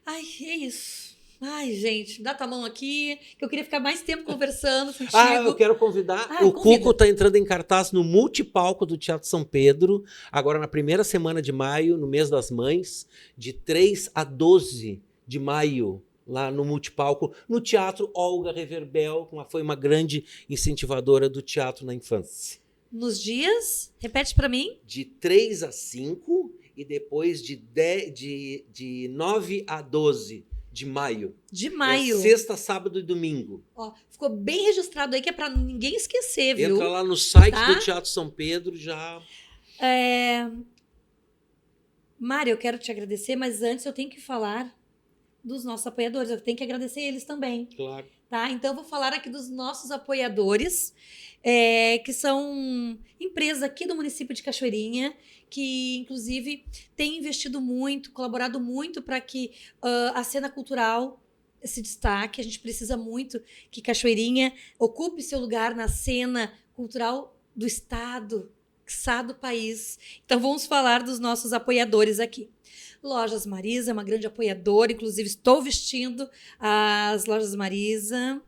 Ai, é isso. Ai, gente, dá tua mão aqui, que eu queria ficar mais tempo conversando contigo. Eu quero convidar. O Cuco está entrando em cartaz no Multipalco do Teatro São Pedro, agora na primeira semana de maio, no mês das mães, de 3 a 12 de maio, lá no Multipalco, no Teatro Olga Reverbel, que foi uma grande incentivadora do teatro na infância. Nos dias, repete para mim. De 3 a 5 e depois de 9 a 12 de maio. De maio. Sexta, sábado e domingo. Ó, ficou bem registrado aí, que é para ninguém esquecer, viu? Entra lá no site do Teatro São Pedro, já... Mário, eu quero te agradecer, mas antes eu tenho que falar dos nossos apoiadores. Eu tenho que agradecer eles também. Claro. Tá? Então, eu vou falar aqui dos nossos apoiadores, que são empresas aqui do município de Cachoeirinha, que, inclusive, têm investido muito, colaborado muito para que a cena cultural se destaque. A gente precisa muito que Cachoeirinha ocupe seu lugar na cena cultural do estado, do país. Então, vamos falar dos nossos apoiadores aqui. Lojas Marisa é uma grande apoiadora, inclusive estou vestindo as Lojas Marisa.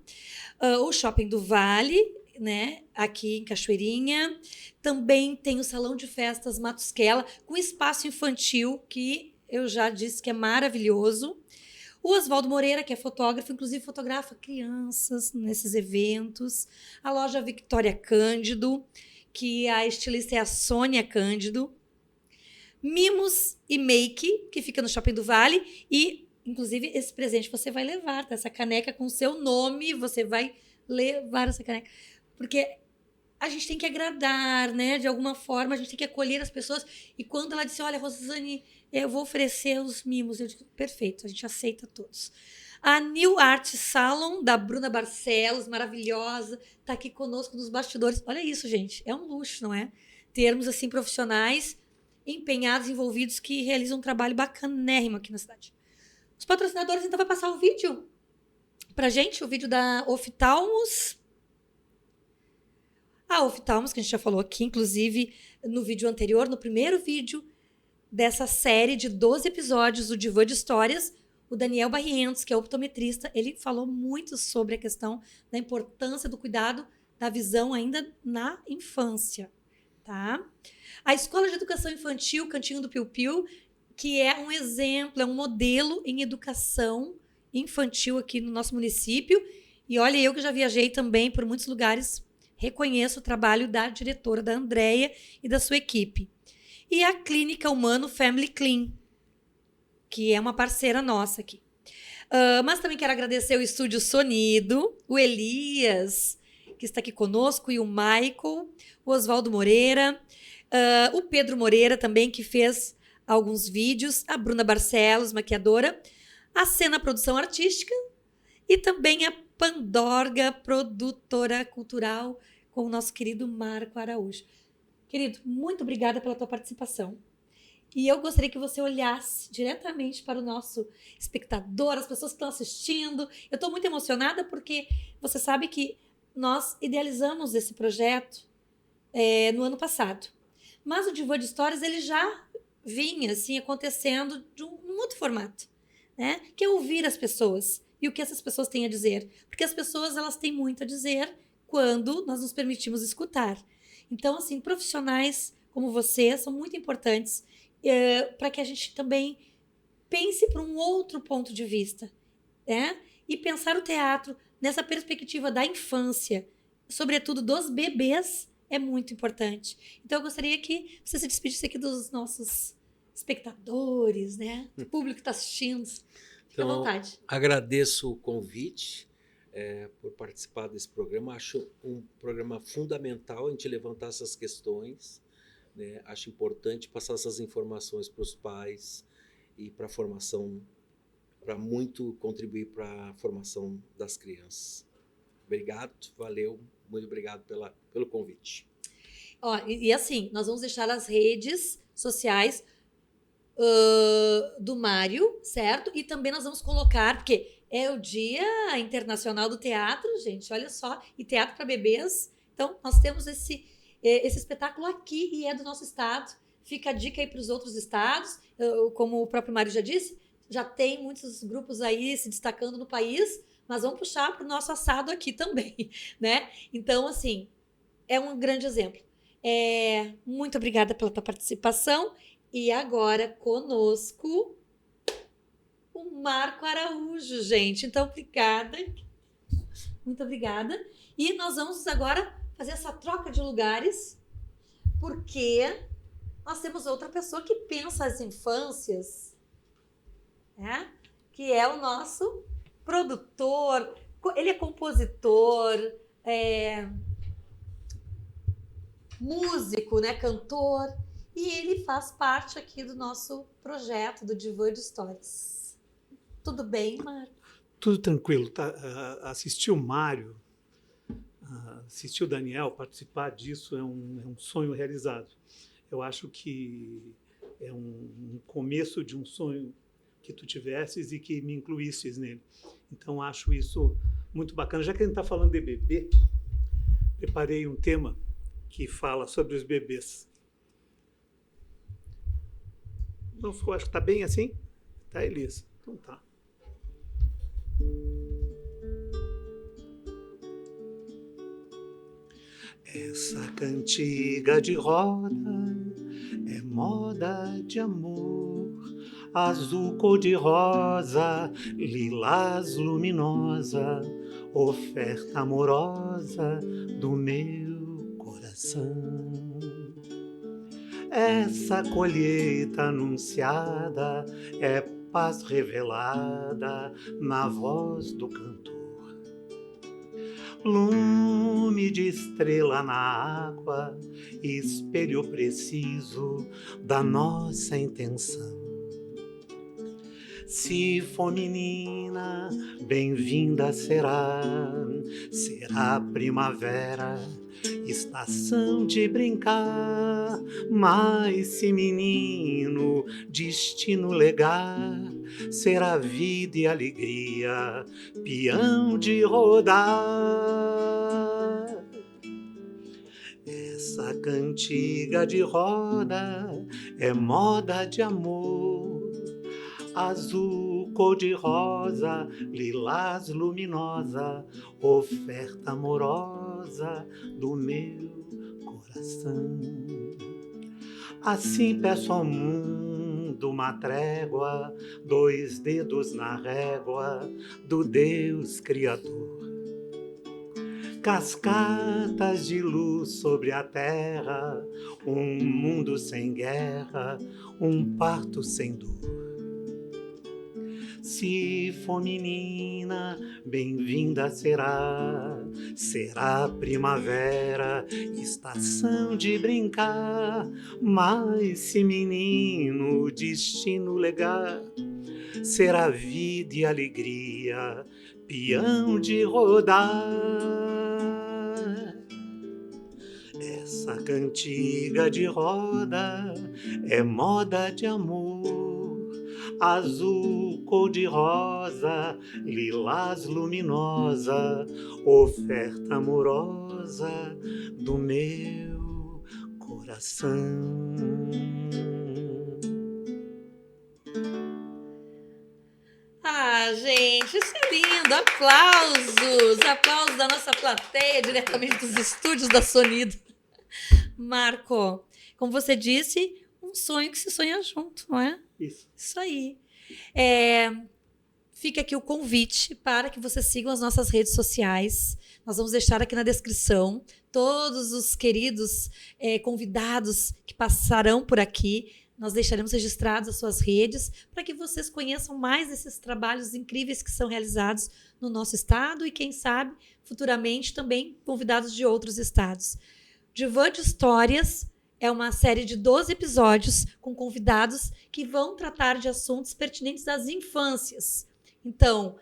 O Shopping do Vale, né, aqui em Cachoeirinha. Também tem o Salão de Festas Matusquela, com espaço infantil, que eu já disse que é maravilhoso. O Oswaldo Moreira, que é fotógrafo, inclusive fotografa crianças nesses eventos. A loja Victoria Cândido, que a estilista é a Sônia Cândido. Mimos e Make, que fica no Shopping do Vale. E, inclusive, esse presente você vai levar, tá? Essa caneca com o seu nome, você vai levar essa caneca. Porque a gente tem que agradar, né? De alguma forma, a gente tem que acolher as pessoas. E quando ela disse, olha, Rosane, eu vou oferecer os mimos, eu digo, perfeito, a gente aceita todos. A New Art Salon, da Bruna Barcelos, maravilhosa, tá aqui conosco nos bastidores. Olha isso, gente, é um luxo, não é? Termos, assim, profissionais empenhados, envolvidos, que realizam um trabalho bacanérrimo aqui na cidade. Os patrocinadores, então, vai passar o vídeo pra gente, o vídeo da Oftalmos. A Oftalmos, que a gente já falou aqui, inclusive, no vídeo anterior, no primeiro vídeo dessa série de 12 episódios do Divã de Histórias, o Daniel Barrientos, que é optometrista, ele falou muito sobre a questão da importância do cuidado da visão ainda na infância, tá? A Escola de Educação Infantil Cantinho do Piu Piu, que é um exemplo, é um modelo em educação infantil aqui no nosso município. E olha, eu que já viajei também por muitos lugares, reconheço o trabalho da diretora, da Andréia, e da sua equipe. E a Clínica Humano Family Clean, que é uma parceira nossa aqui. Mas também quero agradecer o Estúdio Sonido, o Elias, que está aqui conosco, e o Michael, o Oswaldo Moreira, o Pedro Moreira também, que fez alguns vídeos, a Bruna Barcelos, maquiadora, a Cena Produção Artística e também a Pandorga, produtora cultural, com o nosso querido Marco Araújo. Querido, muito obrigada pela tua participação. E eu gostaria que você olhasse diretamente para o nosso espectador, as pessoas que estão assistindo. Eu estou muito emocionada porque você sabe que nós idealizamos esse projeto no ano passado. Mas o Divã de Histórias ele já vinha assim, acontecendo de um outro formato, né? Que é ouvir as pessoas e o que essas pessoas têm a dizer. Porque as pessoas elas têm muito a dizer quando nós nos permitimos escutar. Então, assim, profissionais como você são muito importantes para que a gente também pense para um outro ponto de vista, né? E pensar o teatro nessa perspectiva da infância, sobretudo dos bebês, é muito importante. Então, eu gostaria que você se despedisse aqui dos nossos espectadores, né? Do público que está assistindo. Fique à vontade. Agradeço o convite por participar desse programa. Acho um programa fundamental a gente levantar essas questões, né? Acho importante passar essas informações para os pais e para a formação, para muito contribuir para a formação das crianças. Obrigado, valeu, muito obrigado pelo convite. E assim, nós vamos deixar as redes sociais do Mário, certo? E também nós vamos colocar, porque é o Dia Internacional do Teatro, gente, olha só, e teatro para bebês. Então, nós temos esse espetáculo aqui e é do nosso estado. Fica a dica aí para os outros estados. Como o próprio Mário já disse, já tem muitos grupos aí se destacando no país, mas vamos puxar para o nosso assado aqui também, né? Então, assim, é um grande exemplo. Muito obrigada pela tua participação. E agora, conosco, o Marco Araújo, gente. Então, obrigada. Muito obrigada. E nós vamos agora fazer essa troca de lugares, porque nós temos outra pessoa que pensa as infâncias, né? Que é o nosso produtor. Ele é compositor, músico, né? Cantor. E ele faz parte aqui do nosso projeto, do Divã de Histórias. Tudo bem, Marco? Tudo tranquilo. Assistir o Mário, assistir o Daniel participar disso é um sonho realizado. Eu acho que é um começo de um sonho que tu tivesses e que me incluísses nele. Então, acho isso muito bacana. Já que a gente está falando de bebê, preparei um tema que fala sobre os bebês. Não, eu acho que está bem assim? Tá, Elisa? Então tá. Essa cantiga de roda é moda de amor, azul cor-de-rosa, lilás luminosa, oferta amorosa do meu coração. Essa colheita anunciada é paz revelada na voz do cantor. Lume de estrela na água, espelho preciso da nossa intenção. Se for menina, bem-vinda será primavera, estação de brincar. Mas se menino, destino legar, será vida e alegria, peão de rodar. Essa cantiga de roda é moda de amor, azul cor-de-rosa, lilás luminosa, oferta amorosa do meu coração. Assim peço ao mundo uma trégua, 2 dedos na régua do Deus Criador. Cascatas de luz sobre a terra, um mundo sem guerra, um parto sem dor. Se for menina, bem-vinda será primavera, estação de brincar. Mas se menino, destino legar, será vida e alegria, peão de rodar. Essa cantiga de roda é moda de amor, azul cor-de-rosa, lilás luminosa, oferta amorosa do meu coração. Ah, gente, isso é lindo. Aplausos! Aplausos da nossa plateia, diretamente dos estúdios da Sonido. Marco, como você disse, um sonho que se sonha junto, não é? Isso aí. Fica aqui o convite para que vocês sigam as nossas redes sociais. Nós vamos deixar aqui na descrição todos os queridos convidados que passarão por aqui. Nós deixaremos registrados as suas redes para que vocês conheçam mais esses trabalhos incríveis que são realizados no nosso estado e, quem sabe, futuramente também convidados de outros estados. Divã de Histórias é uma série de 12 episódios com convidados que vão tratar de assuntos pertinentes às infâncias. Então,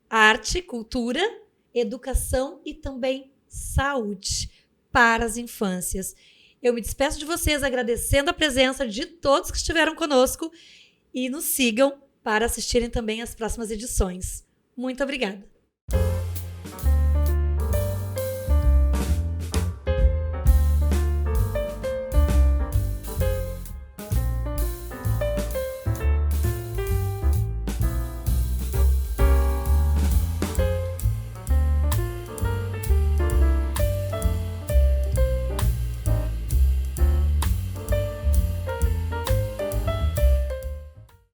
arte, cultura, educação e também saúde para as infâncias. Eu me despeço de vocês agradecendo a presença de todos que estiveram conosco e nos sigam para assistirem também às próximas edições. Muito obrigada.